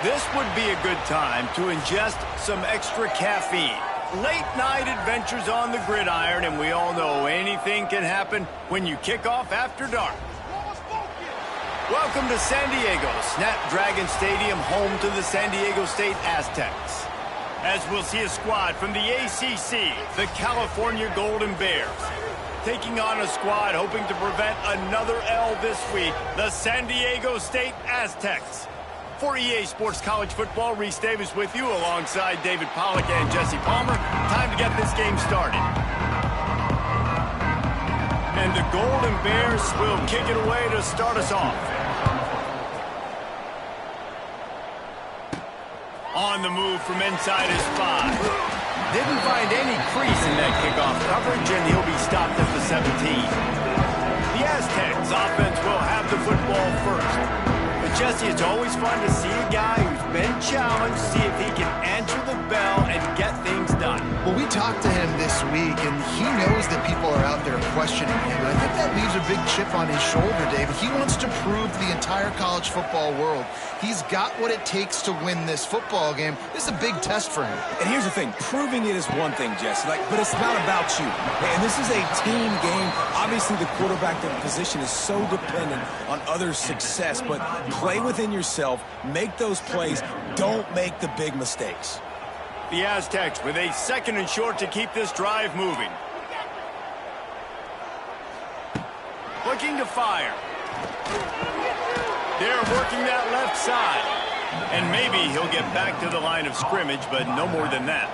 This would be a good time to ingest some extra caffeine. Late night adventures on the gridiron, and we all know anything can happen when you kick off after dark. Welcome to San Diego, Snapdragon Stadium, home to the San Diego State Aztecs. As we'll see a squad from the ACC, the California Golden Bears, taking on a squad hoping to prevent another L this week, the San Diego State Aztecs. For EA Sports College Football, Reese Davis with you alongside David Pollack and Jesse Palmer. Time to get this game started. And the Golden Bears will kick it away to start us off. On the move from inside his 5. Didn't find any crease in that kickoff coverage, and he'll be stopped at the 17. The Aztecs offense will have the football first. But Jesse, it's always fun to see a guy who's been challenged, see if he can answer the bell and get things done. Well, we talked to him this week, and he knows that people are out there questioning him. I think that leaves a big chip on his shoulder, David. He wants to prove to the entire college football world he's got what it takes to win this football game. This is a big test for him. And here's the thing. Proving it is one thing, Jesse, but it's not about you. And this is a team game. Obviously, the quarterback position is so dependent on others' success, but play within yourself, make those plays, don't make the big mistakes. The Aztecs with a 2nd and short to keep this drive moving. Looking to fire. They're working that left side. And maybe he'll get back to the line of scrimmage, but no more than that.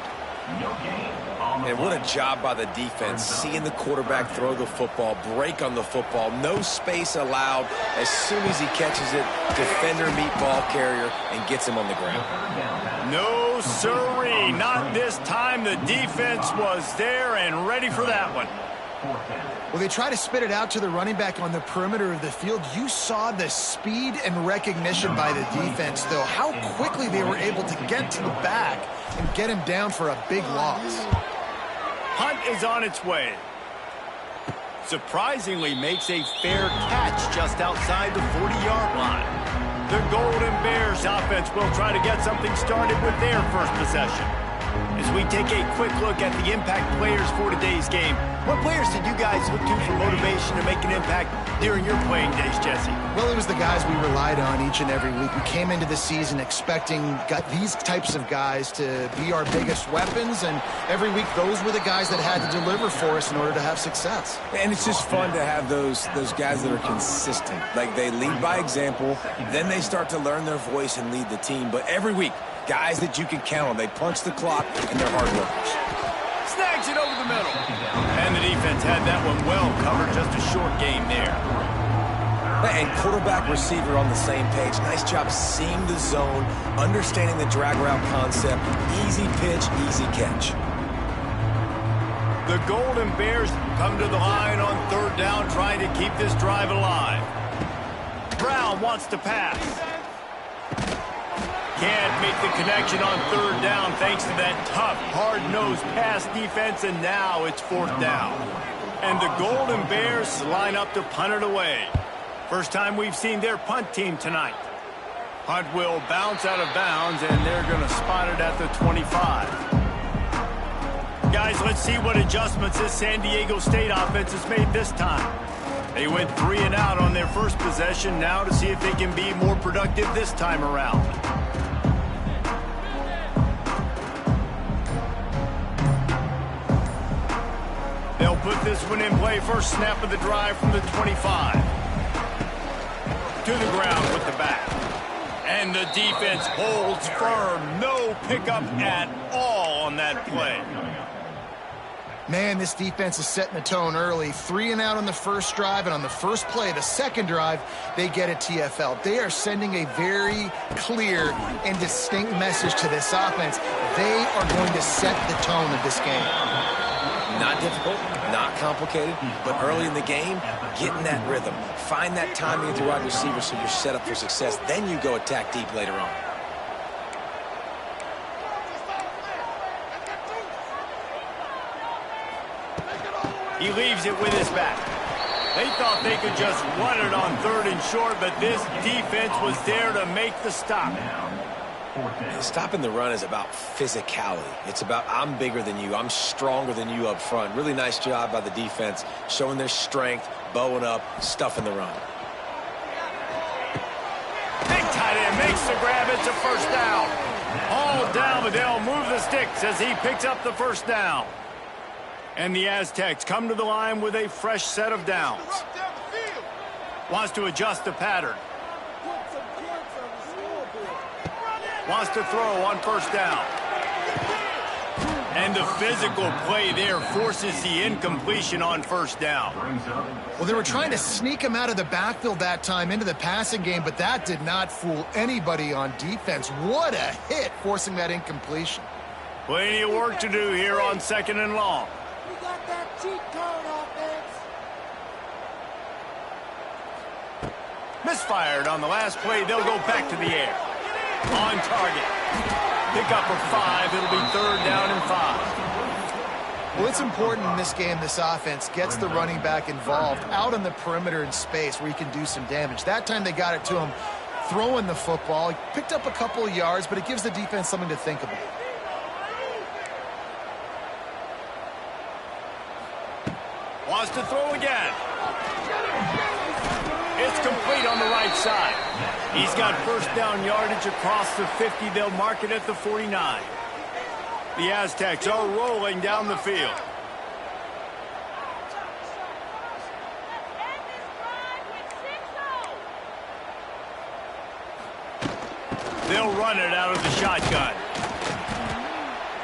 And what a job by the defense, seeing the quarterback throw the football, break on the football, no space allowed. As soon as he catches it, defender meet ball carrier and gets him on the ground. No sirree, not this time. The defense was there and ready for that one. Well, they try to spit it out to the running back on the perimeter of the field. You saw the speed and recognition by the defense, though, how quickly they were able to get to the back and get him down for a big loss. Hunt is on its way. Surprisingly makes a fair catch just outside the 40-yard line. The Golden Bears offense will try to get something started with their first possession. As we take a quick look at the impact players for today's game, what players did you guys look to for motivation to make an impact during your playing days, Jesse? Well, it was the guys we relied on each and every week. We came into the season expecting these types of guys to be our biggest weapons, and every week those were the guys that had to deliver for us in order to have success. And it's just fun to have those guys that are consistent. Like, they lead by example, then they start to learn their voice and lead the team. But every week, guys that you can count on. They punch the clock, and they're hard workers. Snags it over the middle. And the defense had that one well covered. Just a short game there. And quarterback receiver on the same page. Nice job seeing the zone, understanding the drag route concept. Easy pitch, easy catch. The Golden Bears come to the line on 3rd down, trying to keep this drive alive. Brown wants to pass. Can't make the connection on 3rd down thanks to that tough, hard-nosed pass defense, and now it's 4th down. And the Golden Bears line up to punt it away. First time we've seen their punt team tonight. Punt will bounce out of bounds, and they're going to spot it at the 25. Guys, let's see what adjustments this San Diego State offense has made this time. They went 3 and out on their first possession, now to see if they can be more productive this time around. They'll put this one in play. First snap of the drive from the 25. To the ground with the back. And the defense holds firm. No pickup at all on that play. Man, this defense is setting the tone early. 3 and out on the first drive, and on the first play, the second drive, they get a TFL. They are sending a very clear and distinct message to this offense. They are going to set the tone of this game. Not difficult, not complicated, but early in the game, get in that rhythm. Find that timing with your wide receiver so you're set up for success. Then you go attack deep later on. He leaves it with his back. They thought they could just run it on 3rd and short, but this defense was there to make the stop. Stopping the run is about physicality. It's about I'm bigger than you. I'm stronger than you up front. Really nice job by the defense, showing their strength, bowing up, stuffing the run. Big tight end makes the grab. It's a first down. All down, but they'll move the sticks as he picks up the first down. And the Aztecs come to the line with a fresh set of downs. Wants to adjust the pattern. Wants to throw on first down. And the physical play there forces the incompletion on first down. Well, they were trying to sneak him out of the backfield that time into the passing game, but that did not fool anybody on defense. What a hit, forcing that incompletion. Plenty of work to do here on 2nd and long. We got that cheat code offense. Misfired on the last play. They'll go back to the air. On target. Pick up for 5. It'll be 3rd down and 5. Well, it's important in this game this offense gets the running back involved out on the perimeter in space where he can do some damage. That time they got it to him throwing the football. He picked up a couple of yards, but it gives the defense something to think about. Wants to throw again. It's complete on the right side. He's got first down yardage across the 50. They'll mark it at the 49. The Aztecs are rolling down the field. They'll run it out of the shotgun.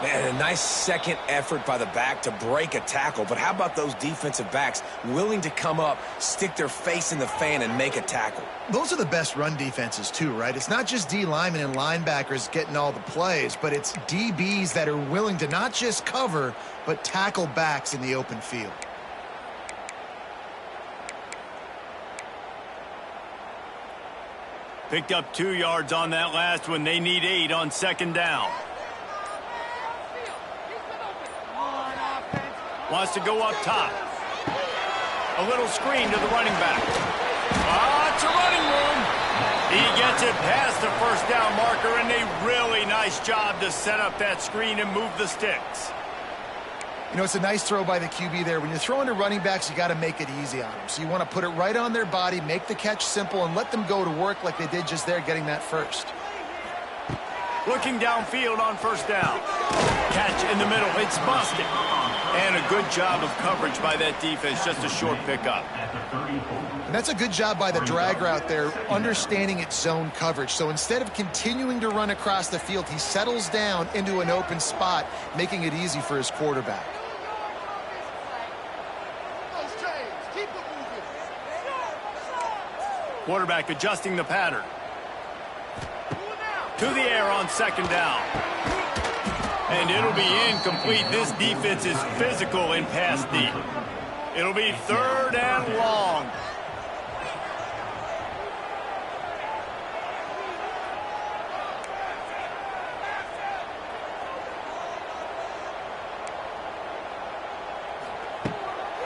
Man, a nice second effort by the back to break a tackle. But how about those defensive backs willing to come up, stick their face in the fan, and make a tackle? Those are the best run defenses, too, right? It's not just D linemen and linebackers getting all the plays, but it's DBs that are willing to not just cover, but tackle backs in the open field. Picked up 2 yards on that last one. They need 8 on 2nd down. Wants to go up top. A little screen to the running back. It's a running room. He gets it past the first down marker, and a really nice job to set up that screen and move the sticks. You know, it's a nice throw by the QB there. When you're throwing to running backs, you got to make it easy on them. So you want to put it right on their body, make the catch simple, and let them go to work like they did just there, getting that first. Looking downfield on first down. Catch in the middle. It's busted. And a good job of coverage by that defense. Just a short pickup. And that's a good job by the drag route there, understanding its zone coverage. So instead of continuing to run across the field, he settles down into an open spot, making it easy for his quarterback. Quarterback adjusting the pattern. To the air on 2nd down. And it'll be incomplete. This defense is physical in pass deep. It'll be 3rd and long.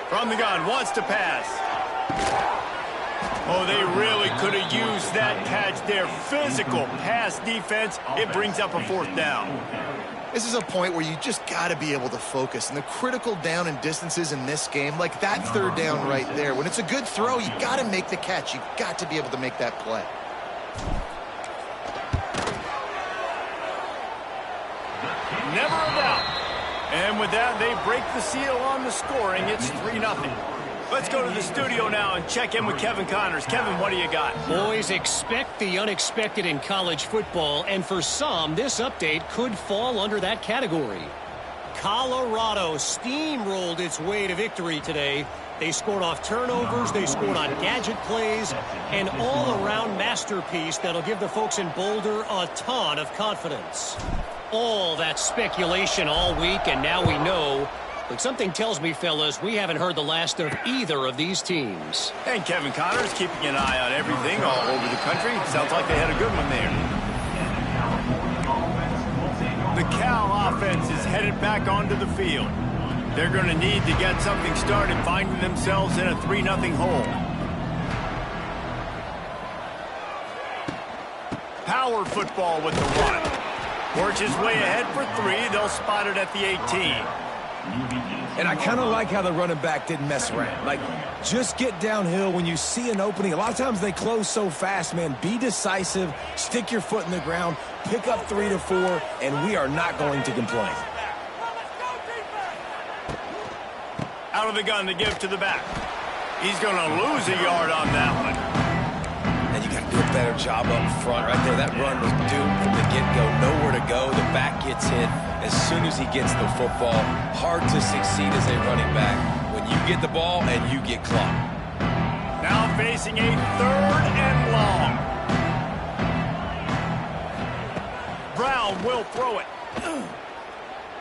From the gun, wants to pass. Oh, they really could have used that catch there. Physical pass defense. It brings up a 4th down. This is a point where you just got to be able to focus. And the critical down and distances in this game, like that 3rd down right there, when it's a good throw, you got to make the catch. You've got to be able to make that play. Never a doubt. And with that, they break the seal on the scoring. It's 3-0. Let's go to the studio now and check in with Kevin Connors. Kevin, what do you got? Boys, expect the unexpected in college football, and for some, this update could fall under that category. Colorado steamrolled its way to victory today. They scored off turnovers, they scored on gadget plays, an all-around masterpiece that'll give the folks in Boulder a ton of confidence. All that speculation all week, and now we know. But something tells me, fellas, we haven't heard the last of either of these teams. And Kevin Connors keeping an eye on everything all over the country. Sounds like they had a good one there. The Cal offense is headed back onto the field. They're going to need to get something started, finding themselves in a 3-0 hole. Power football with the run. Works his way ahead for 3. They'll spot it at the 18. And I kind of like how the running back didn't mess around. Like, just get downhill when you see an opening. A lot of times they close so fast, man. Be decisive, stick your foot in the ground, pick up 3 to 4, and we are not going to complain. Out of the gun to give to the back. He's going to lose a yard on that one. And you got to do a better job up front right there. That run was doomed from the get-go. Nowhere to go. The back gets hit as soon as he gets the football. Hard to succeed as a running back when you get the ball and you get clocked. Now facing a 3rd and long. Brown will throw it.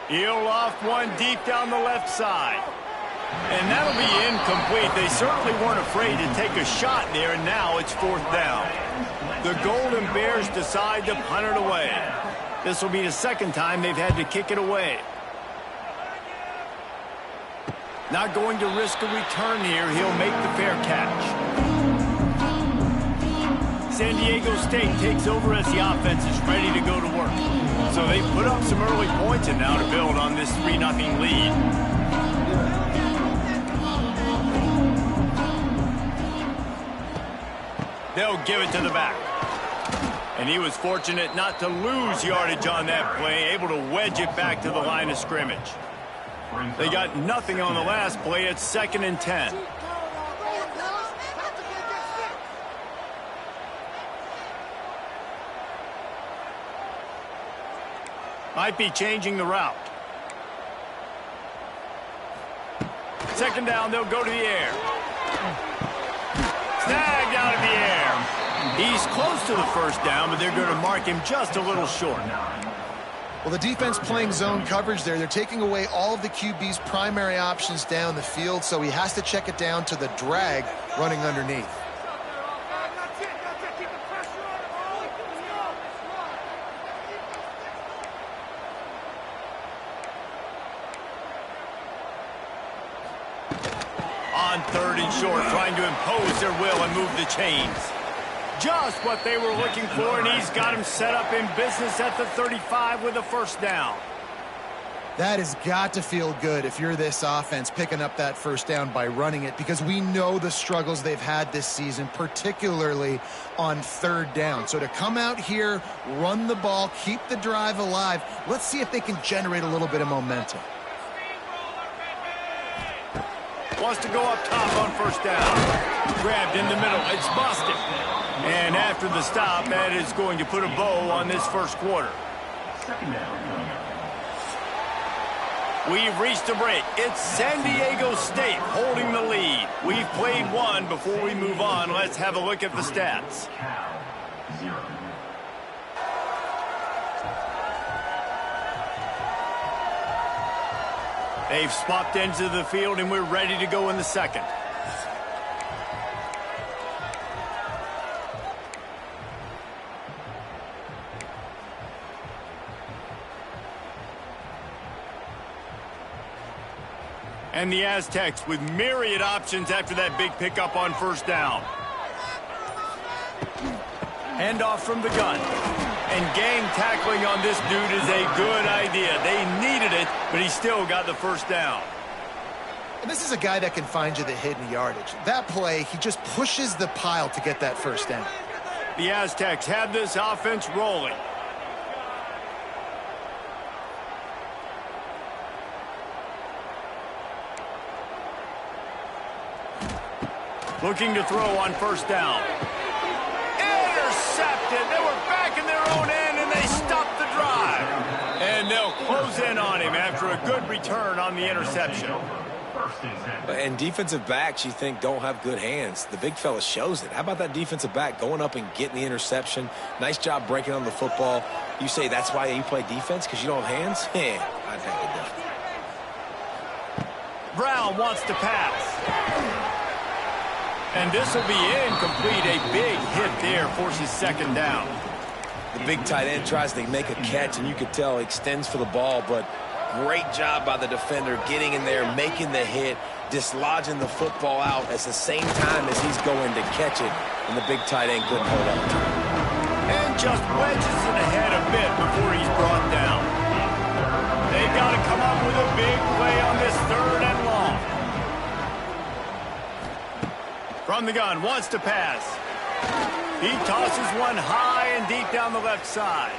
He'll off one deep down the left side. And that'll be incomplete. They certainly weren't afraid to take a shot there, and now it's 4th down. The Golden Bears decide to punt it away. This will be the 2nd time they've had to kick it away. Not going to risk a return here. He'll make the fair catch. San Diego State takes over as the offense is ready to go to work. So they put up some early points and now to build on this 3-0 lead. They'll give it to the back. And he was fortunate not to lose yardage on that play, able to wedge it back to the line of scrimmage. They got nothing on the last play. It's 2nd and 10. Might be changing the route. 2nd down, they'll go to the air. Snagged out of the air. He's close to the 1st down, but they're going to mark him just a little short. Well, the defense playing zone coverage there. They're taking away all of the QB's primary options down the field, so he has to check it down to the drag running underneath. On 3rd and short, trying to impose their will and move the chains. Just what they were looking for, and he's got him set up in business at the 35 with a 1st down. That has got to feel good if you're this offense picking up that 1st down by running it, because we know the struggles they've had this season, particularly on 3rd down. So to come out here, run the ball, keep the drive alive, let's see if they can generate a little bit of momentum. Wants to go up top on 1st down. Grabbed in the middle. It's busted. And after the stop, that is going to put a bow on this 1st quarter. We've reached a break. It's San Diego State holding the lead. We've played one. Before we move on, let's have a look at the stats. They've swapped ends of the field, and we're ready to go in the 2nd. And the Aztecs with myriad options after that big pickup on 1st down. Handoff from the gun. And gang tackling on this dude is a good idea. They needed it, but he still got the 1st down. And this is a guy that can find you the hidden yardage. That play, he just pushes the pile to get that 1st down. The Aztecs have this offense rolling. Looking to throw on 1st down. Intercepted. They were back in their own end, and they stopped the drive. And they'll close in on him after a good return on the interception. And defensive backs, you think, don't have good hands. The big fella shows it. How about that defensive back going up and getting the interception? Nice job breaking on the football. You say that's why you play defense, because you don't have hands? Yeah, I think it does. Brown wants to pass. And this will be incomplete. A big hit there forces 2nd down. The big tight end tries to make a catch, and you could tell he extends for the ball, but great job by the defender getting in there, making the hit, dislodging the football out at the same time as he's going to catch it, and the big tight end couldn't hold on to it. And just wedges it ahead of bit before he's brought down. They've got to come up with a big play on this 3rd and long. From the gun, wants to pass. He tosses one high and deep down the left side.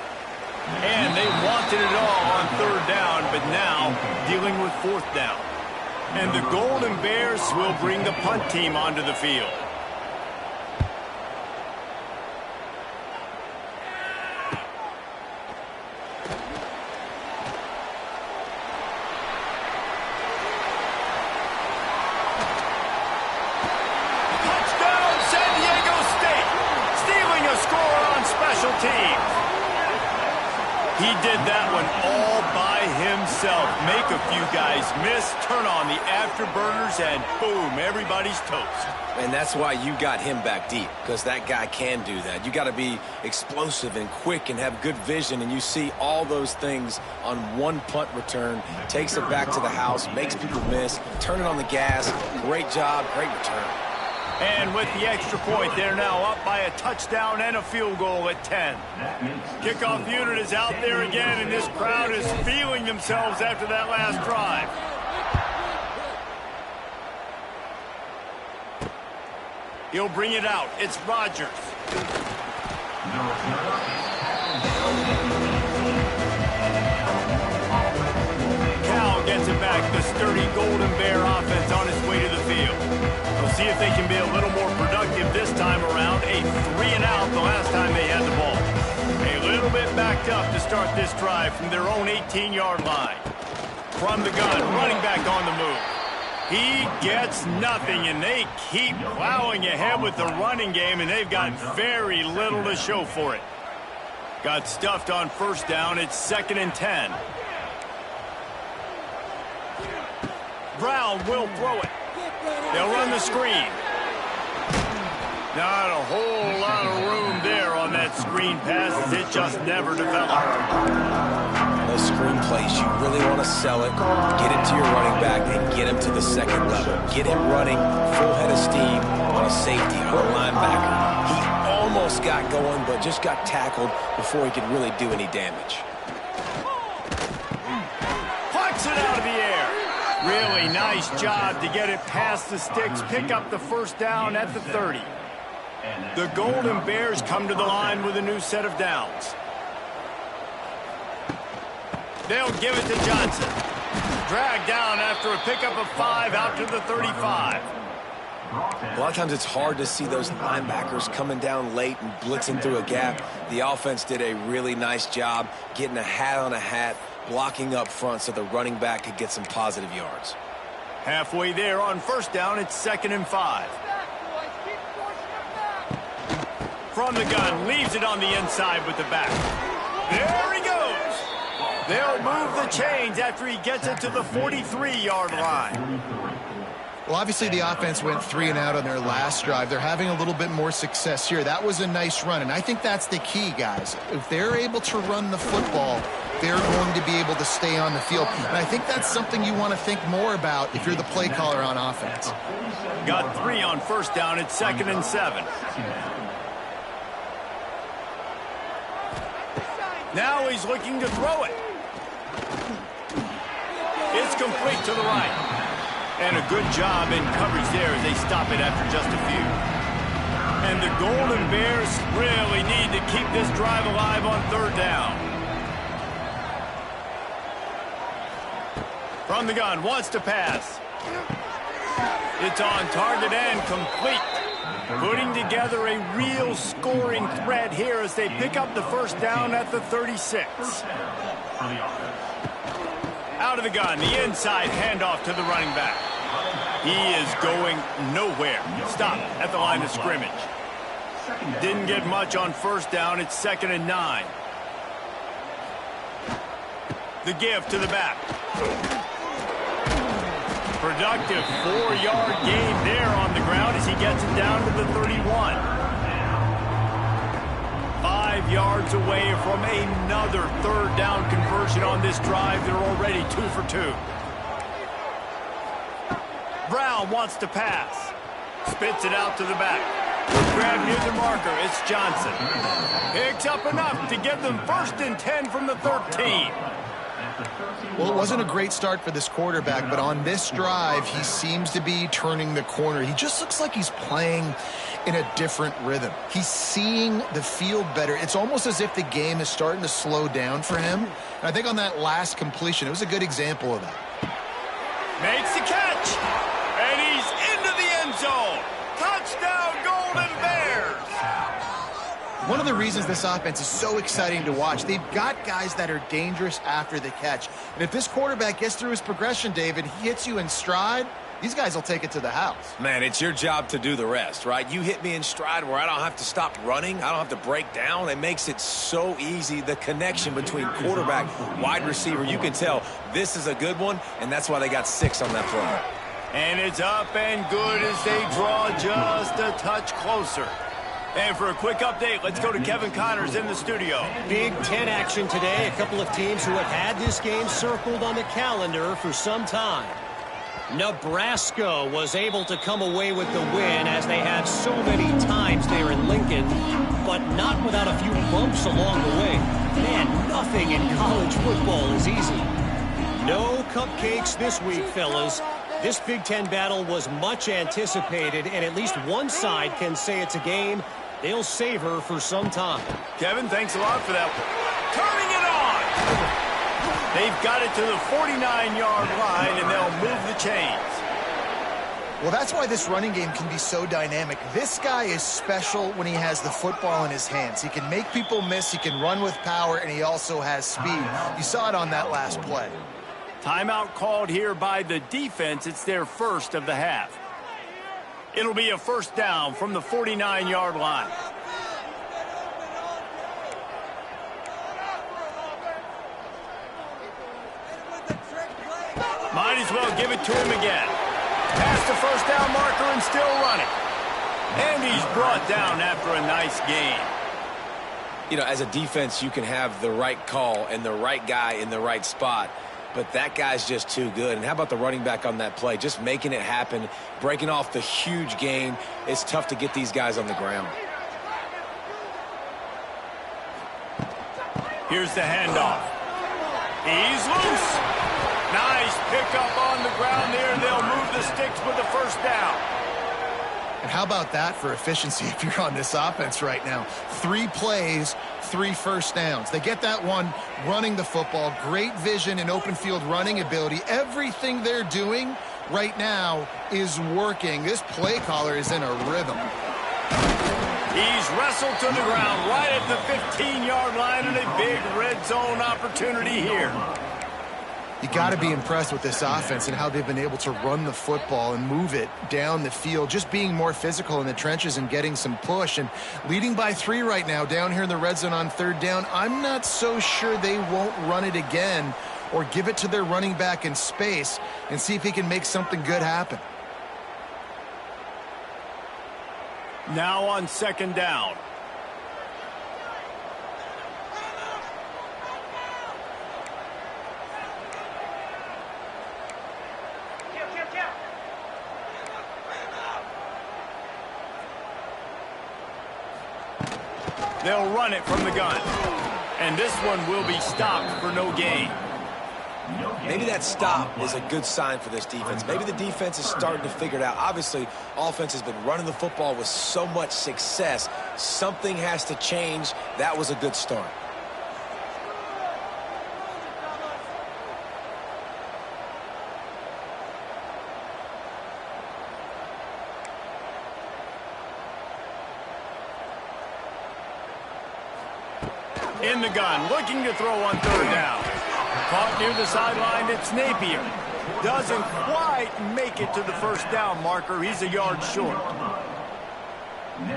And they wanted it all on 3rd down, but now dealing with 4th down. And the Golden Bears will bring the punt team onto the field. Touchdown, San Diego State! Stealing a score on special teams. He did that one all by himself. Make a few guys miss, turn on the afterburners, and boom, everybody's toast. And that's why you got him back deep, because that guy can do that. You got to be explosive and quick and have good vision, and you see all those things on one punt return. Takes it back to the house, makes people miss, turn it on the gas. Great job, great return. And with the extra point, they're now up by a touchdown and a field goal at 10. Kickoff unit is out there again, and this crowd is feeling themselves after that last drive. He'll bring it out. It's Rodgers. Cal gets it back. The sturdy Golden Bear offense on its way to the field. We'll see if they can be a little more productive this time around. A 3-and-out the last time they had the ball. A little bit backed up to start this drive from their own 18-yard line. From the gun, running back on the move. He gets nothing, and they keep plowing ahead with the running game, and they've got very little to show for it. Got stuffed on 1st down. It's 2nd and 10. Brown will throw it. They'll run the screen. Not a whole lot of room there on that screen pass. It just never developed. Those screen plays, you really want to sell it, get it to your running back, and get him to the 2nd level. Get him running full head of steam on a safety, on a linebacker. He almost got going, but just got tackled before he could really do any damage. Plucks it out of the air. Really nice job to get it past the sticks, pick up the 1st down at the 30. The Golden Bears come to the line with a new set of downs. They'll give it to Johnson. Dragged down after a pickup of 5 out to the 35. A lot of times it's hard to see those linebackers coming down late and blitzing through a gap. The offense did a really nice job getting a hat on a hat, blocking up front so the running back could get some positive yards. Halfway there on 1st down, it's 2nd and 5. From the gun, leaves it on the inside with the back. There he goes. They'll move the chains after he gets it to the 43-yard line. Well, obviously the offense went 3-and-out on their last drive. They're having a little bit more success here. That was a nice run, and I think that's the key, guys. If they're able to run the football, they're going to be able to stay on the field. And I think that's something you want to think more about if you're the play caller on offense. Got 3 on 1st down. It's 2nd and 7. Now he's looking to throw it. It's complete to the right. And a good job in coverage there as they stop it after just a few. And the Golden Bears really need to keep this drive alive on 3rd down. From the gun, wants to pass. It's on target and complete. Putting together a real scoring threat here as they pick up the 1st down at the 36. Out of the gun, the inside handoff to the running back. He is going nowhere. Stop at the line of scrimmage. Didn't get much on 1st down. It's 2nd and 9. The give to the back. Productive 4-yard gain there on the ground as he gets it down to the 31. 5 yards away from another 3rd down conversion on this drive. They're already 2 for 2. Brown wants to pass. Spits it out to the back. Grab near the marker. It's Johnson. Picks up enough to give them 1st and 10 from the 13. Well, it wasn't a great start for this quarterback, but on this drive, he seems to be turning the corner. He just looks like he's playing in a different rhythm. He's seeing the field better. It's almost as if the game is starting to slow down for him. And I think on that last completion, it was a good example of that. Makes the catch, and he's into the end zone. Touchdown, Golden Bears! One of the reasons this offense is so exciting to watch, they've got guys that are dangerous after the catch. And if this quarterback gets through his progression, David, he hits you in stride, these guys will take it to the house. Man, it's your job to do the rest, right? You hit me in stride where I don't have to stop running. I don't have to break down. It makes it so easy. The connection between quarterback, wide receiver, you can tell this is a good one, and that's why they got 6 on that play. And it's up and good as they draw just a touch closer. And for a quick update, let's go to Kevin Connors in the studio. Big Ten action today. A couple of teams who have had this game circled on the calendar for some time. Nebraska was able to come away with the win as they have so many times there in Lincoln, but not without a few bumps along the way. Man, nothing in college football is easy. No cupcakes this week, fellas. This Big Ten battle was much anticipated, and at least one side can say it's a game they'll savor for some time. Kevin, thanks a lot for that. Turning it on! They've got it to the 49-yard line, and they'll move the chains. Well, that's why this running game can be so dynamic. This guy is special when he has the football in his hands. He can make people miss, he can run with power, and he also has speed. You saw it on that last play. Timeout called here by the defense. It's their first of the half. It'll be a 1st down from the 49-yard line. Might as well give it to him again. Past the 1st down marker and still running. And he's brought down after a nice gain. You know, as a defense, you can have the right call and the right guy in the right spot, but that guy's just too good. And how about the running back on that play? Just making it happen, breaking off the huge gain. It's tough to get these guys on the ground. Here's the handoff. He's loose. Nice pickup on the ground there. They'll move the sticks with the 1st down. And how about that for efficiency if you're on this offense right now? 3 plays, 3 first downs. They get that one running the football, great vision and open field running ability. Everything they're doing right now is working. This play caller is in a rhythm. He's wrestled to the ground right at the 15-yard line, and a big red zone opportunity here. You got to be impressed with this offense and how they've been able to run the football and move it down the field, just being more physical in the trenches and getting some push. And leading by 3 right now down here in the red zone on 3rd down, I'm not so sure they won't run it again or give it to their running back in space and see if he can make something good happen. Now on 2nd down. They'll run it from the gun. And this one will be stopped for no gain. Maybe that stop is a good sign for this defense. Maybe the defense is starting to figure it out. Obviously, offense has been running the football with so much success. Something has to change. That was a good start. In the gun, looking to throw on 3rd down. Caught near the sideline, it's Napier. Doesn't quite make it to the 1st down marker. He's a yard short.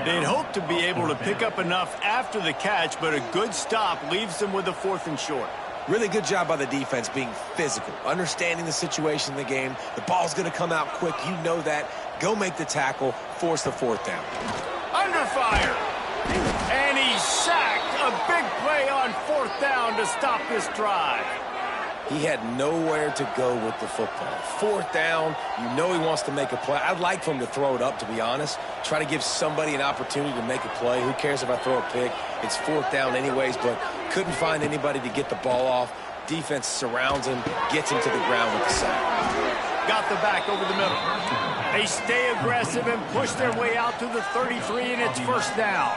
They'd hope to be able to pick up enough after the catch, but a good stop leaves them with a 4th and short. Really good job by the defense being physical, understanding the situation in the game. The ball's going to come out quick. You know that. Go make the tackle, force the 4th down. Under fire. And he's sacked. A big play on 4th down to stop this drive. He had nowhere to go with the football. Fourth down, you know he wants to make a play. I'd like for him to throw it up, to be honest. Try to give somebody an opportunity to make a play. Who cares if I throw a pick? It's fourth down anyways, but couldn't find anybody to get the ball off. Defense surrounds him, gets him to the ground with the sack. Got the back over the middle. They stay aggressive and push their way out to the 33, and it's first down.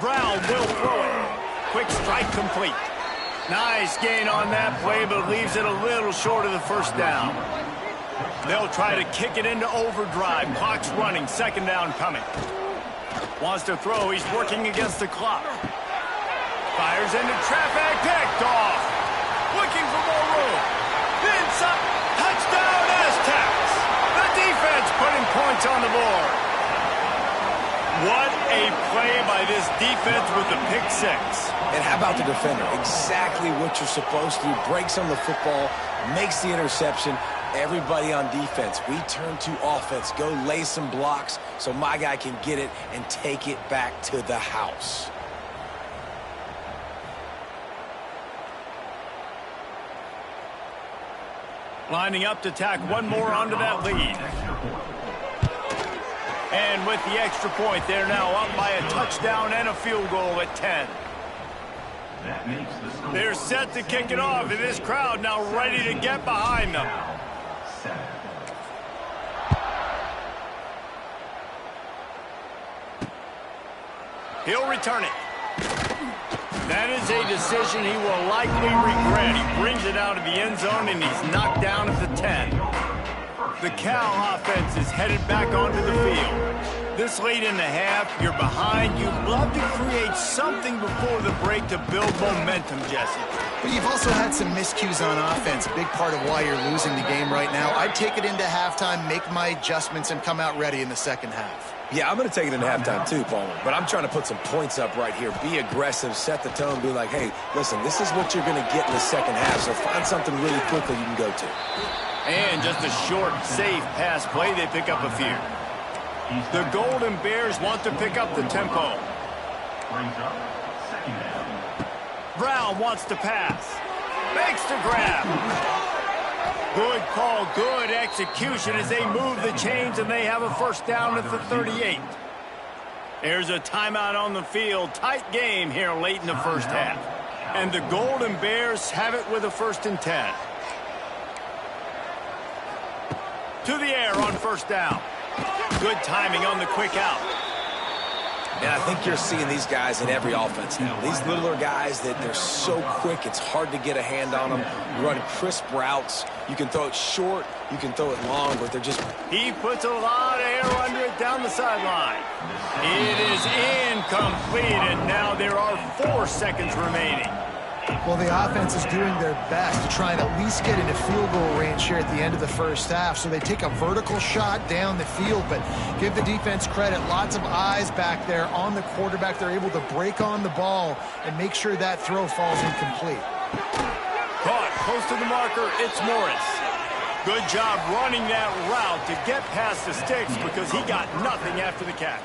Brown will throw it. Quick strike complete. Nice gain on that play, but leaves it a little short of the first down. They'll try to kick it into overdrive. Clock's running. Second down coming. Wants to throw. He's working against the clock. Fires into traffic. Picked off. Looking for more room. Vince up. Touchdown Aztecs. The defense putting points on the board. What a play by this defense with the pick six. And how about the defender? Exactly what you're supposed to do. Breaks on the football, makes the interception. Everybody on defense, we turn to offense. Go lay some blocks so my guy can get it and take it back to the house. Lining up to tack one more onto that lead. And with the extra point, they're now up by a touchdown and a field goal at 10. They're set to kick it off, and this crowd now ready to get behind them. He'll return it. That is a decision he will likely regret. He brings it out of the end zone, and he's knocked down at the 10. The Cal offense is headed back onto the field. This late in the half, you're behind. You'd love to create something before the break to build momentum, Jesse. But you've also had some miscues on offense, a big part of why you're losing the game right now. I'd take it into halftime, make my adjustments, and come out ready in the second half. Yeah, I'm going to take it into halftime too, Palmer. But I'm trying to put some points up right here. Be aggressive, set the tone, be like, hey, listen, this is what you're going to get in the second half, so find something really quickly you can go to. And just a short, safe pass play, they pick up a few. The Golden Bears want to pick up the tempo. Brown wants to pass. Makes the grab. Good call, good execution as they move the chains, and they have a first down at the 38. There's a timeout on the field. Tight game here late in the first half. And the Golden Bears have it with a 1st and 10. To the air on first down. Good timing on the quick out. And I think you're seeing these guys in every offense now. These littler guys that they're so quick, it's hard to get a hand on them. You run crisp routes. You can throw it short, you can throw it long, but they're just... He puts a lot of air under it down the sideline. It is incomplete, and now there are 4 seconds remaining. Well, the offense is doing their best to try and at least get into field goal range here at the end of the first half. So they take a vertical shot down the field, but give the defense credit. Lots of eyes back there on the quarterback. They're able to break on the ball and make sure that throw falls incomplete. Caught close to the marker. It's Morris. Good job running that route to get past the sticks because he got nothing after the catch.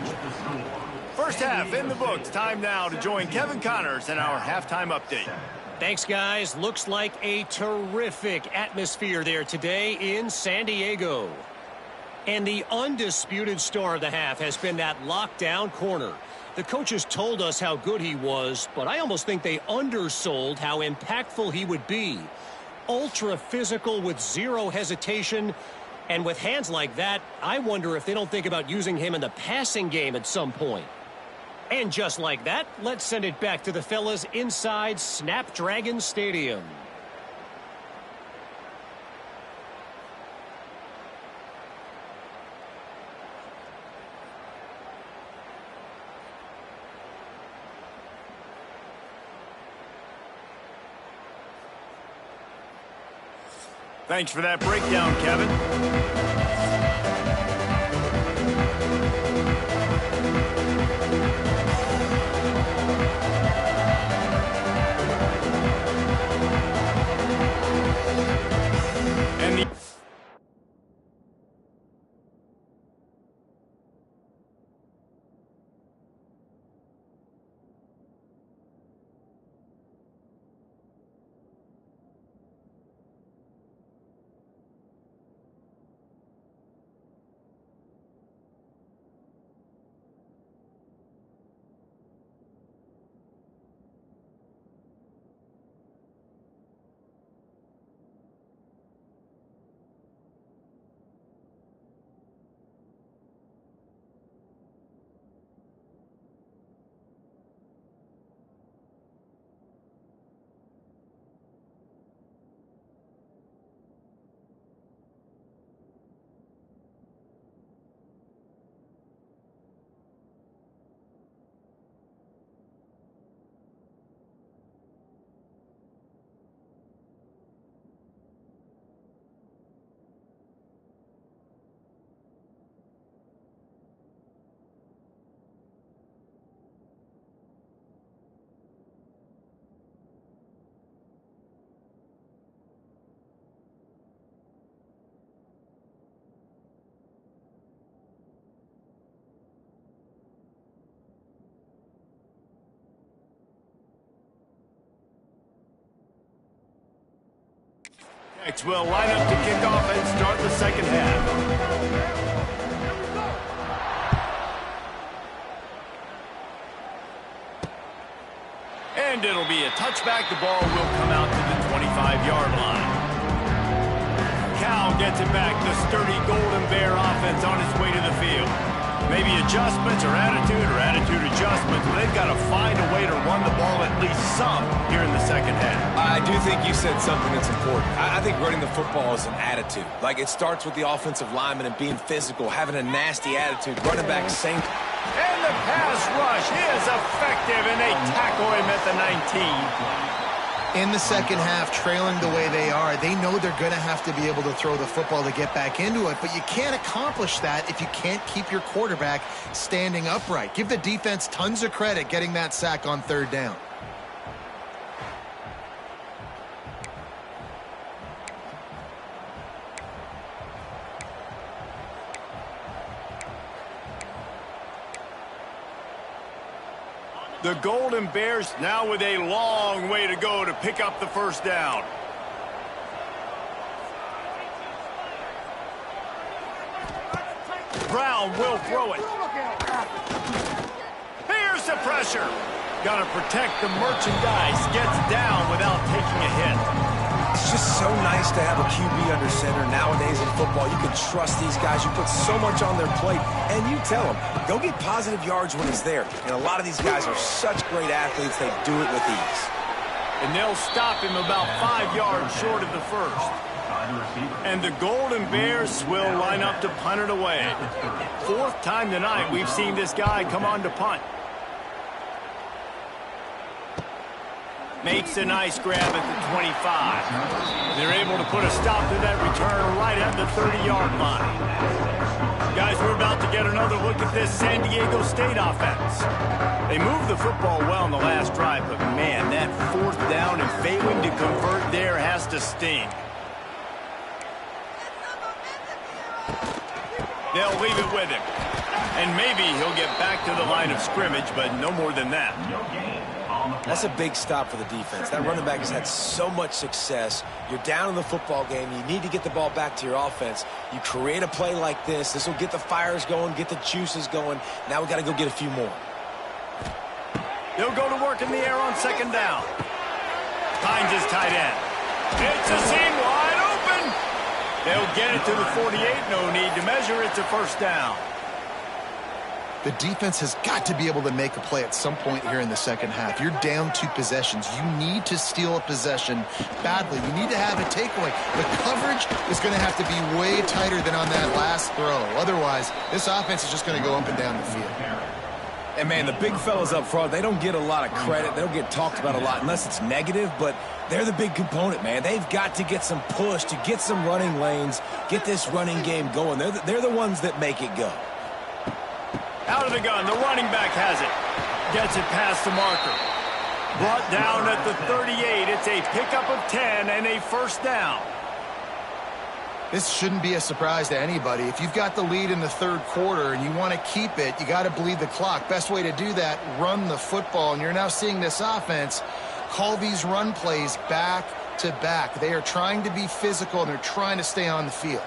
First half in the books. Time now to join Kevin Connors in our halftime update. Thanks, guys. Looks like a terrific atmosphere there today in San Diego. And the undisputed star of the half has been that lockdown corner. The coaches told us how good he was, but I almost think they undersold how impactful he would be. Ultra physical with zero hesitation. And with hands like that, I wonder if they don't think about using him in the passing game at some point. And just like that, let's send it back to the fellas inside Snapdragon Stadium. Thanks for that breakdown, Kevin. Next, we'll line up to kick off and start the second half. And it'll be a touchback. The ball will come out to the 25-yard line. Cal gets it back. The sturdy Golden Bear offense on its way to the field. Maybe adjustments or attitude adjustments. But they've got to find a way to run the ball at least some here in the second half. I do think you said something that's important. I think running the football is an attitude. Like, it starts with the offensive lineman and being physical, having a nasty attitude, running back same. And the pass rush is effective, and they tackle him at the 19. In the second half, trailing the way they are, they know they're going to have to be able to throw the football to get back into it, but you can't accomplish that if you can't keep your quarterback standing upright. Give the defense tons of credit getting that sack on third down. The Golden Bears now with a long way to go to pick up the first down. Brown will throw it. Here's the pressure. Got to protect the merchandise. Gets down without taking a hit. It's just so nice to have a QB under center nowadays in football. You can trust these guys. You put so much on their plate, and you tell them, go get positive yards when he's there. And a lot of these guys are such great athletes, they do it with ease. And they'll stop him about 5 yards short of the first. And the Golden Bears will line up to punt it away. Fourth time tonight we've seen this guy come on to punt. Makes a nice grab at the 25. They're able to put a stop to that return right at the 30-yard line. Guys, we're about to get another look at this San Diego State offense. They moved the football well in the last drive, but man, that fourth down and failing to convert there has to sting. They'll leave it with him. And maybe he'll get back to the line of scrimmage, but no more than that. That's a big stop for the defense. That running back has had so much success. You're down in the football game. You need to get the ball back to your offense. You create a play like this. This will get the fires going, get the juices going. Now we got to go get a few more. They'll go to work in the air on second down. Finds his tight end. It's a seam wide open. They'll get it to the 48. No need to measure. It's a first down. The defense has got to be able to make a play at some point here in the second half. You're down 2 possessions. You need to steal a possession badly. You need to have a takeaway. The coverage is going to have to be way tighter than on that last throw. Otherwise, this offense is just going to go up and down the field. And, man, the big fellas up front, they don't get a lot of credit. They don't get talked about a lot unless it's negative, but they're the big component, man. They've got to get some push, to get some running lanes, get this running game going. They're the ones that make it go. Out of the gun, the running back has it. Gets it past the marker. Brought down at the 38. It's a pickup of 10 and a first down. This shouldn't be a surprise to anybody. If you've got the lead in the third quarter and you want to keep it, you got to bleed the clock. Best way to do that, run the football. And you're now seeing this offense call these run plays back to back. They are trying to be physical, and they're trying to stay on the field.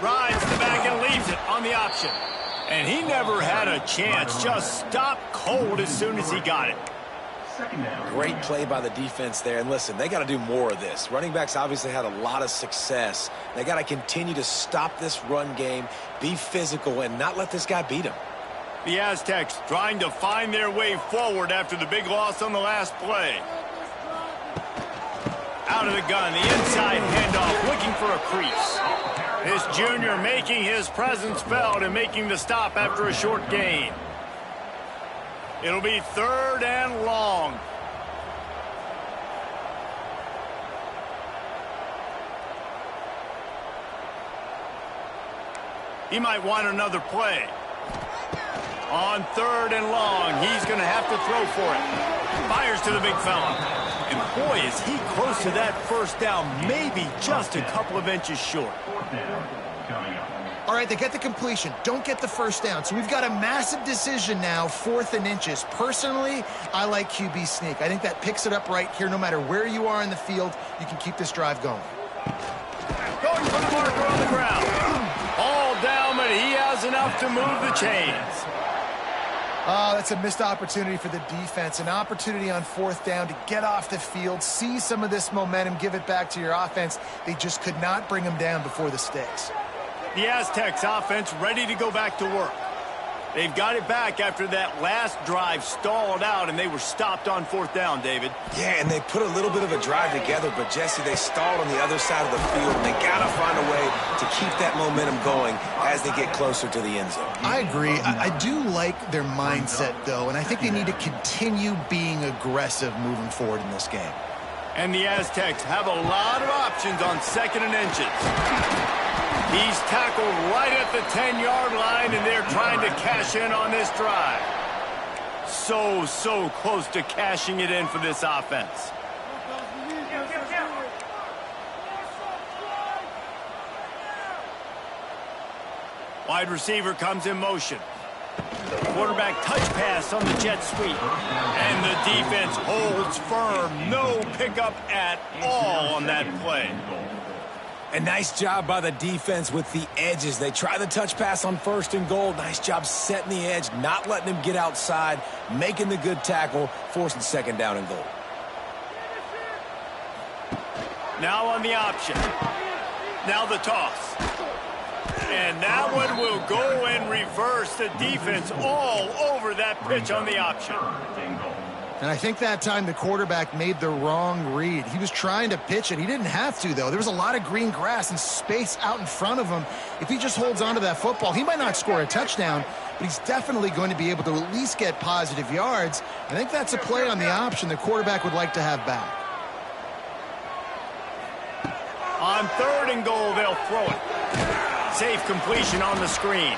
Rides the back and leaves it on the option. And he never had a chance. Just stopped cold as soon as he got it. Great play by the defense there. And listen, they got to do more of this. Running backs obviously had a lot of success. They got to continue to stop this run game, be physical, and not let this guy beat him. The Aztecs trying to find their way forward after the big loss on the last play. Out of the gun, the inside handoff, looking for a crease. This junior making his presence felt and making the stop after a short gain. It'll be third and long. He might want another play. On third and long, he's going to have to throw for it. Fires to the big fella. And boy, is he close to that first down, maybe just a couple of inches short. All right, they get the completion. Don't get the first down. So we've got a massive decision now, 4th and inches. Personally, I like QB sneak. I think that picks it up right here. No matter where you are in the field, you can keep this drive going. Going for the marker on the ground. All down, but he has enough to move the chains. Oh, that's a missed opportunity for the defense. An opportunity on 4th down to get off the field, see some of this momentum, give it back to your offense. They just could not bring them down before the sticks. The Aztecs offense ready to go back to work. They've got it back after that last drive stalled out, and they were stopped on 4th down, David. Yeah, and they put a little bit of a drive together, but, Jesse, they stalled on the other side of the field, and they got to find a way to keep that momentum going as they get closer to the end zone. I agree. I do like their mindset, though, and I think they need to continue being aggressive moving forward in this game. And the Aztecs have a lot of options on 2nd and inches. He's tackled right at the 10-yard line, and they're trying to cash in on this drive. So close to cashing it in for this offense. Wide receiver comes in motion. Quarterback touch pass on the jet sweep. And the defense holds firm. No pickup at all on that play. A nice job by the defense with the edges. They try the touch pass on 1st and goal. Nice job setting the edge, not letting him get outside, making the good tackle, forcing 2nd down and goal. Now on the option. Now the toss. And that one will go in reverse. The defense all over that pitch on the option. And I think that time the quarterback made the wrong read. He was trying to pitch it. He didn't have to, though. There was a lot of green grass and space out in front of him. If he just holds on to that football, he might not score a touchdown, but he's definitely going to be able to at least get positive yards. I think that's a play on the option the quarterback would like to have back. On 3rd and goal, they'll throw it. Safe completion on the screen.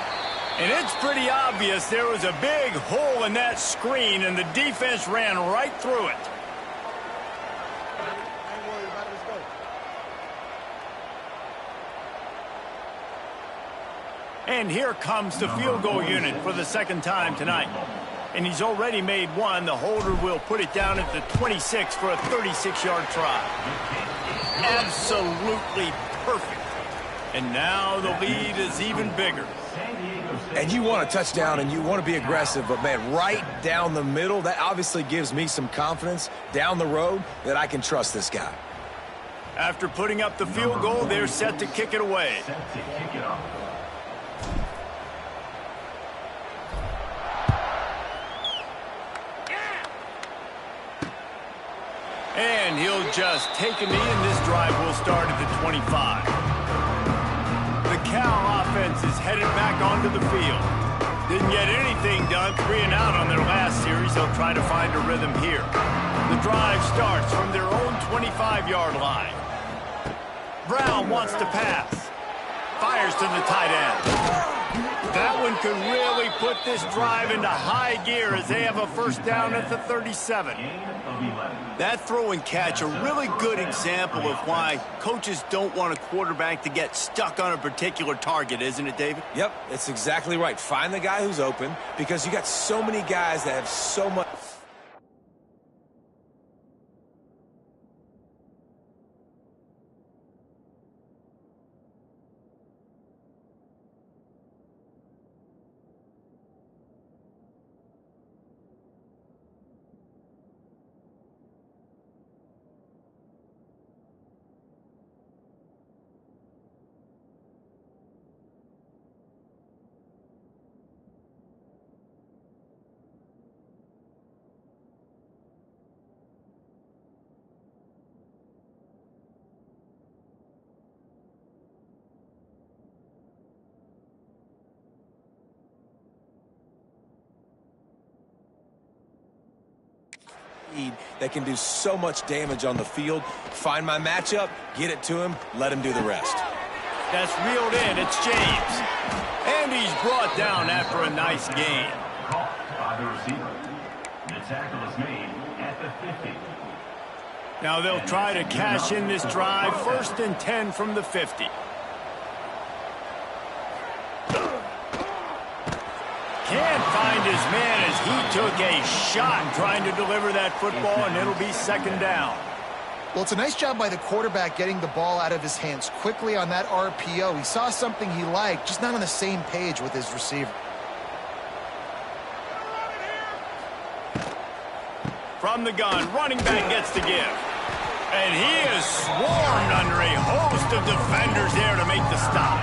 And it's pretty obvious there was a big hole in that screen, and the defense ran right through it. And here comes the field goal unit for the 2nd time tonight. And he's already made one. The holder will put it down at the 26 for a 36-yard try. Absolutely perfect. And now the lead is even bigger. And you want a touchdown and you want to be aggressive, but, man, right down the middle, that obviously gives me some confidence down the road that I can trust this guy. After putting up the field goal, they're set to kick it away. And he'll just take a knee, and this drive will start at the 25. The Cal offense is headed back onto the field. Didn't get anything done, 3 and out on their last series. They'll try to find a rhythm here. The drive starts from their own 25-yard line. Brown wants to pass. Fires to the tight end. That one could really put this drive into high gear as they have a first down at the 37. That throw and catch, a really good example of why coaches don't want a quarterback to get stuck on a particular target, isn't it, David? Yep, that's exactly right. Find the guy who's open, because you got so many guys that have so much. That can do so much damage on the field. Find my matchup, get it to him, let him do the rest. That's reeled in. It's James. And he's brought down after a nice gain. Caught by the receiver. The tackle is made at the 50. Now they'll try to cash in this drive, 1st and 10 from the 50. Can't find his man as he took a shot trying to deliver that football, and it'll be 2nd down. Well, it's a nice job by the quarterback getting the ball out of his hands quickly on that RPO. He saw something he liked, just not on the same page with his receiver. From the gun, running back gets the give. And he is swarmed under a host of defenders there to make the stop.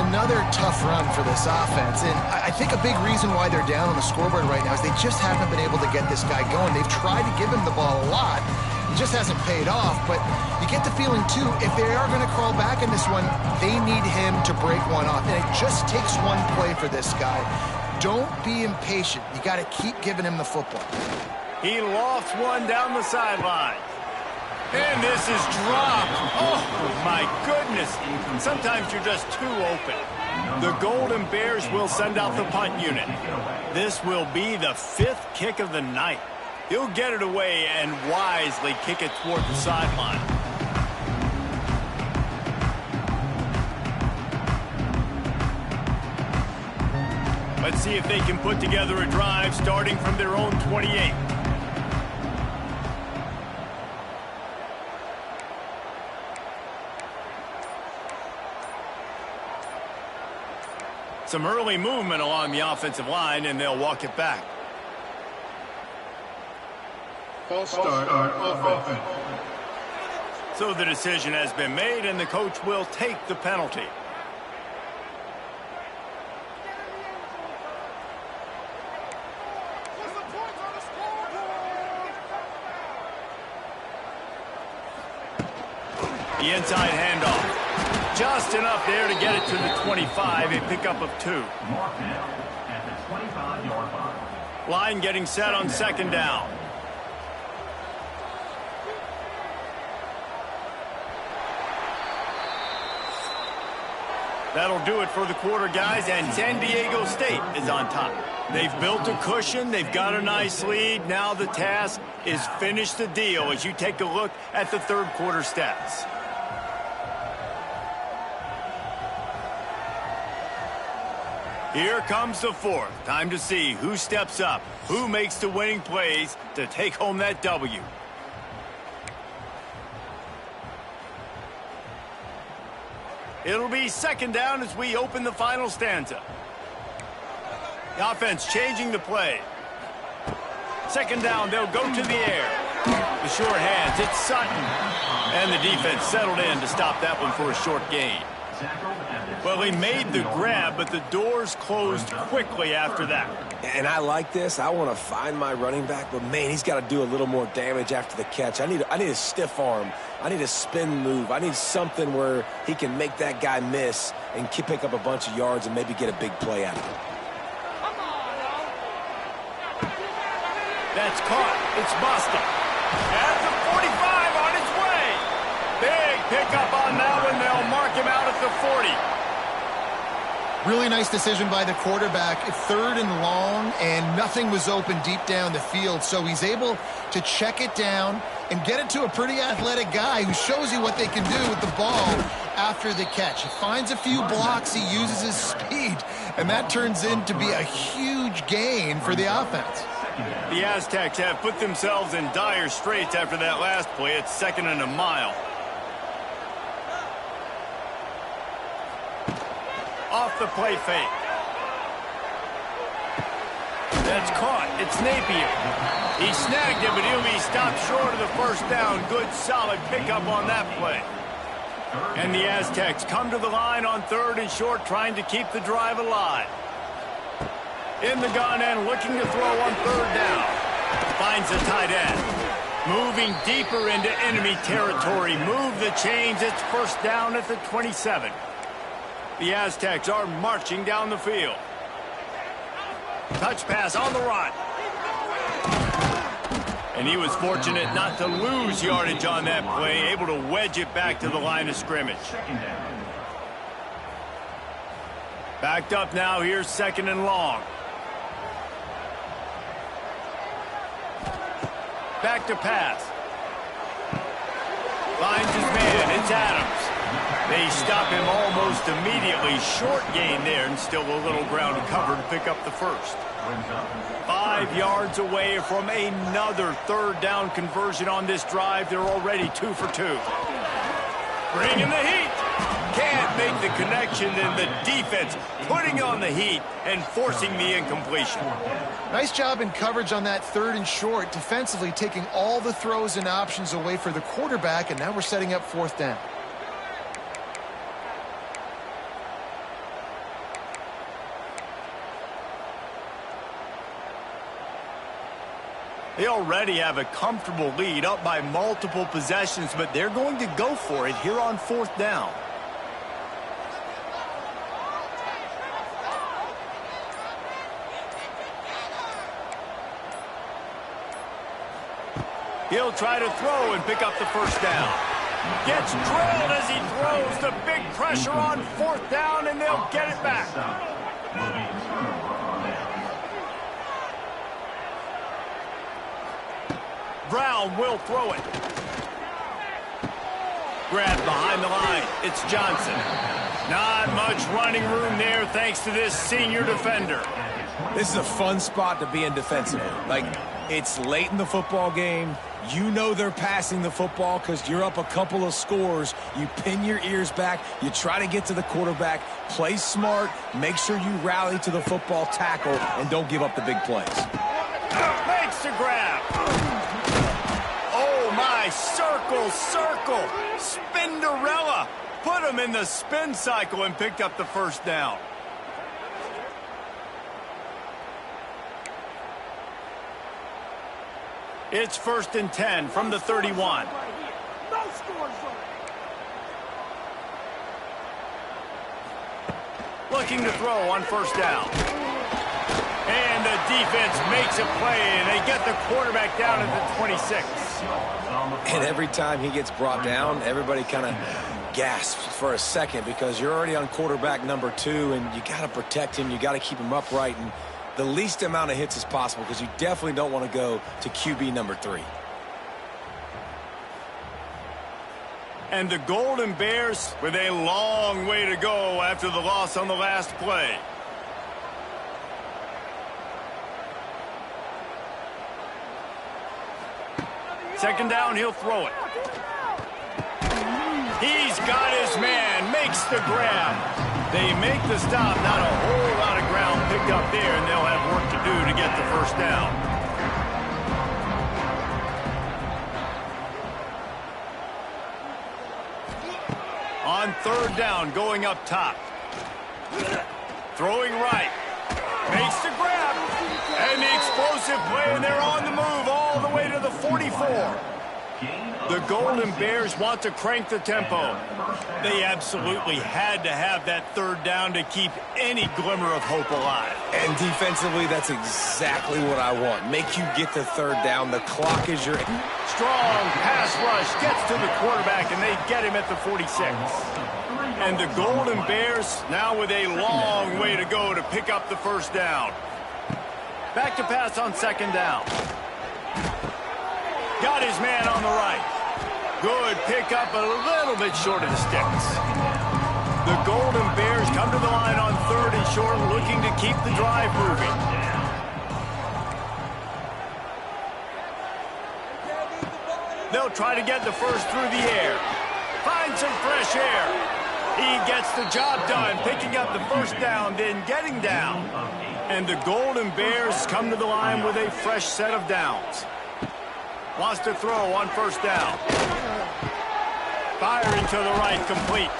Another tough run for this offense, and I think a big reason why they're down on the scoreboard right now is they just haven't been able to get this guy going. They've tried to give him the ball a lot. It just hasn't paid off, but you get the feeling, too, if they are going to crawl back in this one, they need him to break one off, and it just takes one play for this guy. Don't be impatient. You got to keep giving him the football. He lofts one down the sideline. And this is dropped. Oh, my goodness. Sometimes you're just too open. The Golden Bears will send out the punt unit. This will be the 5th kick of the night. He'll get it away and wisely kick it toward the sideline. Let's see if they can put together a drive starting from their own 28. Some early movement along the offensive line, and they'll walk it back. False start offense. So the decision has been made, and the coach will take the penalty. The inside handoff. Just enough there to get it to the 25, a pickup of 2. Line getting set on 2nd down. That'll do it for the quarter, guys, and San Diego State is on top. They've built a cushion. They've got a nice lead. Now the task is finish the deal as you take a look at the 3rd quarter stats. Here comes the 4th. Time to see who steps up, who makes the winning plays to take home that W. It'll be 2nd down as we open the final stanza. The offense changing the play. 2nd down, they'll go to the air. The short hands, it's Sutton. And the defense settled in to stop that one for a short gain. Well, he made the grab, but the doors closed quickly after that. And I like this. I want to find my running back, but, man, he's got to do a little more damage after the catch. I need a stiff arm. I need a spin move. I need something where he can make that guy miss and pick up a bunch of yards and maybe get a big play out of it. That's caught. It's Boston. At the 45 on its way. Big pickup on that one. They'll mark him out at the 40. Really nice decision by the quarterback. 3rd and long, and nothing was open deep down the field, so he's able to check it down and get it to a pretty athletic guy who shows you what they can do with the ball after the catch. He finds a few blocks, he uses his speed, and that turns into be a huge gain for the offense. The Aztecs have put themselves in dire straits after that last play. It's 2nd and a mile. Off the play fake. That's caught. It's Napier. He snagged it, but he'll be stopped short of the 1st down. Good, solid pickup on that play. And the Aztecs come to the line on 3rd and short, trying to keep the drive alive. In the gun and looking to throw on 3rd down. Finds the tight end. Moving deeper into enemy territory. Move the chains. It's 1st down at the 27. The Aztecs are marching down the field. Touch pass on the run. And he was fortunate not to lose yardage on that play, able to wedge it back to the line of scrimmage. Backed up now, here's 2nd and long. Back to pass. They stop him almost immediately. Short gain there, and still a little ground to cover to pick up the first. 5 yards away from another third down conversion on this drive. They're already 2 for 2. Bringing the heat. Can't make the connection, and the defense putting on the heat and forcing the incompletion. Nice job in coverage on that 3rd and short, defensively taking all the throws and options away for the quarterback, and now we're setting up 4th down. They already have a comfortable lead, up by multiple possessions, but they're going to go for it here on 4th down. He'll try to throw and pick up the first down. Gets drilled as he throws. The big pressure on 4th down, and they'll get it back. Brown will throw it. Grabbed behind the line. It's Johnson. Not much running room there thanks to this senior defender. This is a fun spot to be in defensively. Like, it's late in the football game. You know they're passing the football because you're up a couple of scores. You pin your ears back. You try to get to the quarterback. Play smart. Make sure you rally to the football tackle and don't give up the big plays. Makes the grab. Oh, my. Circle, circle. Spinderella. Put him in the spin cycle and picked up the first down. It's 1st and 10 from the 31. Looking to throw on 1st down. And the defense makes a play, and they get the quarterback down at the 26. And every time he gets brought down, everybody kind of gasps for a second because you're already on quarterback number 2, and you got to protect him. You got to keep him upright and the least amount of hits as possible because you definitely don't want to go to QB number 3. And the Golden Bears with a long way to go after the loss on the last play. Second down, he'll throw it. He's got his man, makes the grab. They make the stop, not a whole lot of ground picked up there, and they'll have work to do to get the first down. On 3rd down, going up top. Throwing right. Makes the grab. And the explosive play, and they're on the move all the way to the 44. The Golden Bears want to crank the tempo. They absolutely had to have that 3rd down to keep any glimmer of hope alive. And defensively, that's exactly what I want. Make you get the 3rd down. The clock is your... Strong pass rush gets to the quarterback, and they get him at the 46. And the Golden Bears now with a long way to go to pick up the first down. Back to pass on 2nd down. Got his man on the right. Good pickup, a little bit short of the sticks. The Golden Bears come to the line on 3rd and short, looking to keep the drive moving. They'll try to get the first through the air. Find some fresh air. He gets the job done, picking up the first down, then getting down. And the Golden Bears come to the line with a fresh set of downs. Wants to throw on 1st down. Firing to the right, complete.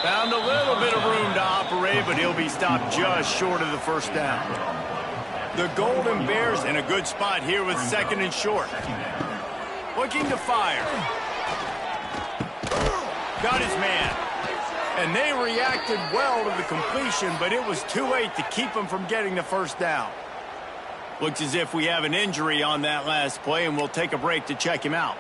Found a little bit of room to operate, but he'll be stopped just short of the first down. The Golden Bears in a good spot here with 2nd and short. Looking to fire. Got his man. And they reacted well to the completion, but it was too late to keep him from getting the first down. Looks as if we have an injury on that last play, and we'll take a break to check him out.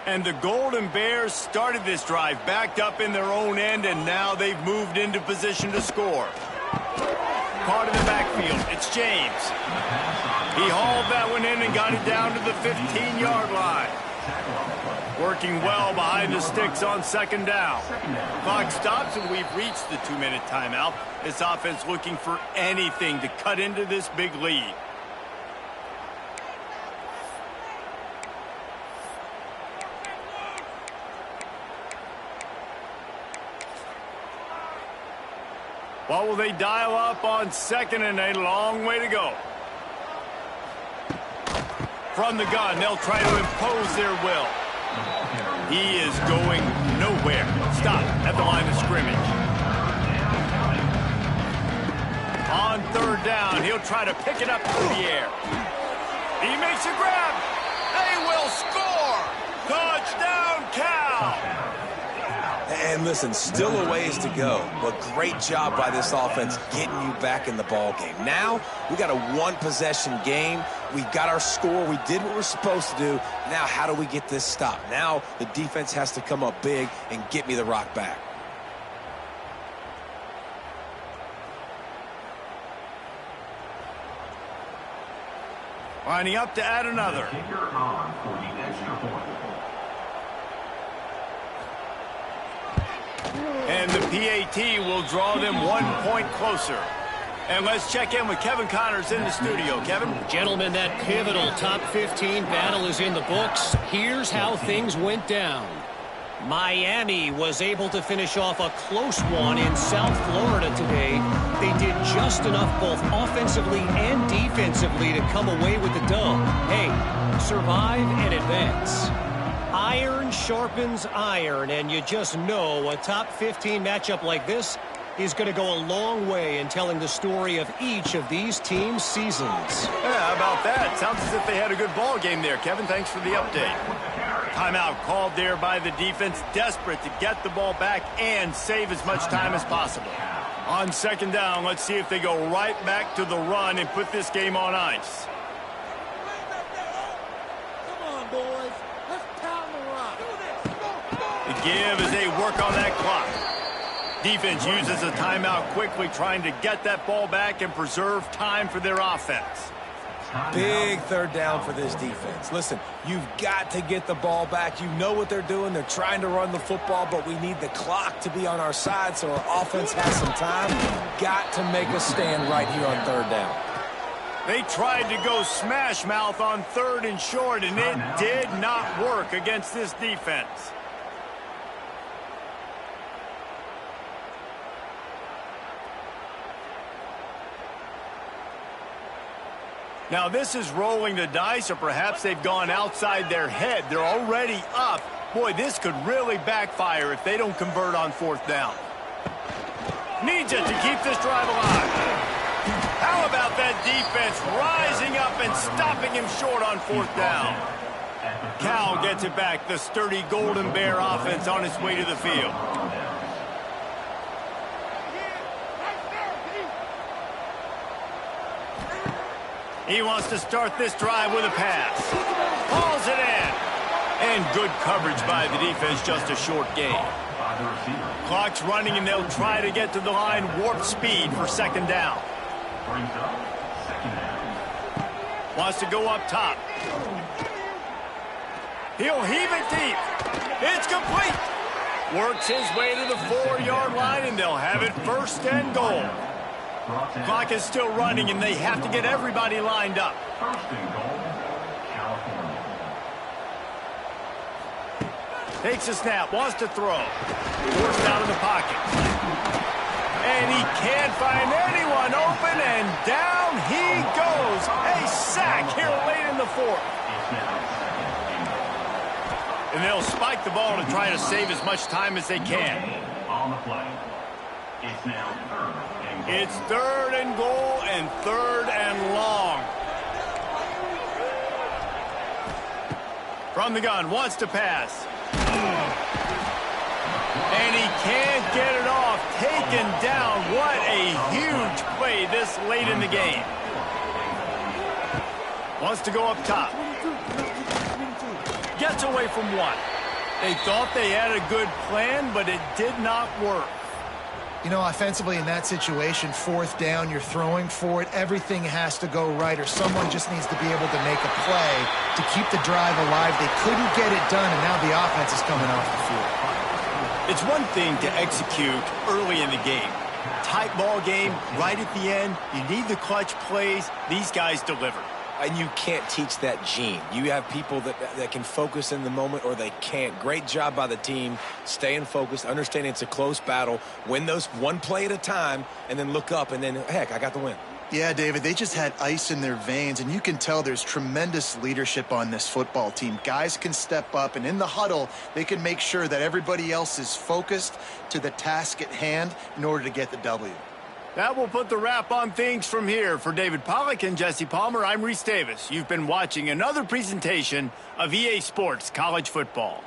And the Golden Bears started this drive backed up in their own end, and now they've moved into position to score. Caught in the backfield. It's James. He hauled that one in and got it down to the 15-yard line. Working well behind the sticks on second down. Clock stops and we've reached the 2-minute timeout. This offense looking for anything to cut into this big lead. What will they dial up on second and a long way to go? From the gun, they'll try to impose their will. He is going nowhere. Stop at the line of scrimmage. On third down, he'll try to pick it up through the air. He makes a grab. They will score. Touchdown, Cal. And listen, still a ways to go, but great job by this offense getting you back in the ball game. Now, we got a one-possession game. We got our score. We did what we're supposed to do. Now, how do we get this stopped? Now, the defense has to come up big and get me the rock back. Lining up to add another. And the PAT will draw them 1 point closer. And let's check in with Kevin Connors in the studio. Kevin? Gentlemen, that pivotal top 15 battle is in the books. Here's how things went down. Miami was able to finish off a close one in South Florida today. They did just enough both offensively and defensively to come away with the dub. Hey, survive and advance. Iron sharpens iron, and you just know a top 15 matchup like this is going to go a long way in telling the story of each of these teams' seasons. Yeah, how about that? Sounds as if they had a good ball game there. Kevin, thanks for the update. Timeout called there by the defense, desperate to get the ball back and save as much time as possible. On second down, let's see if they go right back to the run and put this game on ice. Come on, boys. Let's pound the rock. The give as they work on that clock. Defense uses a timeout quickly, trying to get that ball back and preserve time for their offense. Big third down for this defense. Listen, you've got to get the ball back. You know what they're doing. They're trying to run the football, but we need the clock to be on our side so our offense has some time. Got to make a stand right here on third down. They tried to go smash mouth on third and short, and it did not work against this defense. Now, this is rolling the dice, or perhaps they've gone outside their head. They're already up. Boy, this could really backfire if they don't convert on fourth down. Needs it to keep this drive alive. How about that defense rising up and stopping him short on fourth down? Cal gets it back. The sturdy Golden Bear offense on its way to the field. He wants to start this drive with a pass. Hauls it in. And good coverage by the defense, just a short gain. Clock's running, and they'll try to get to the line warp speed for second down. Wants to go up top. He'll heave it deep. It's complete. Works his way to the 4-yard line, and they'll have it first and goal. Clock is still running, and they have to get everybody lined up. First and goal, California. Takes a snap, wants to throw. Forced out of the pocket. And he can't find anyone open, and down he goes. A sack here late in the fourth. And they'll spike the ball to try to save as much time as they can. On the play. It's now third and goal. It's third and goal and third and long. From the gun, wants to pass. And he can't get it off. Taken down. What a huge play this late in the game. Wants to go up top. Gets away from one. They thought they had a good plan, but it did not work. You know, offensively in that situation, fourth down, you're throwing for it, everything has to go right, or someone just needs to be able to make a play to keep the drive alive. They couldn't get it done, and now the offense is coming off the field. It's one thing to execute early in the game. Tight ball game, right at the end, you need the clutch plays. These guys deliver. And you can't teach that gene. You have people that can focus in the moment or they can't. Great job by the team, staying focused, understanding it's a close battle, win those one play at a time, and then look up, and then, heck, I got the win. Yeah, David, they just had ice in their veins, and you can tell there's tremendous leadership on this football team. Guys can step up, and in the huddle, they can make sure that everybody else is focused to the task at hand in order to get the W. That will put the wrap on things from here. For David Pollack and Jesse Palmer, I'm Reese Davis. You've been watching another presentation of EA Sports College Football.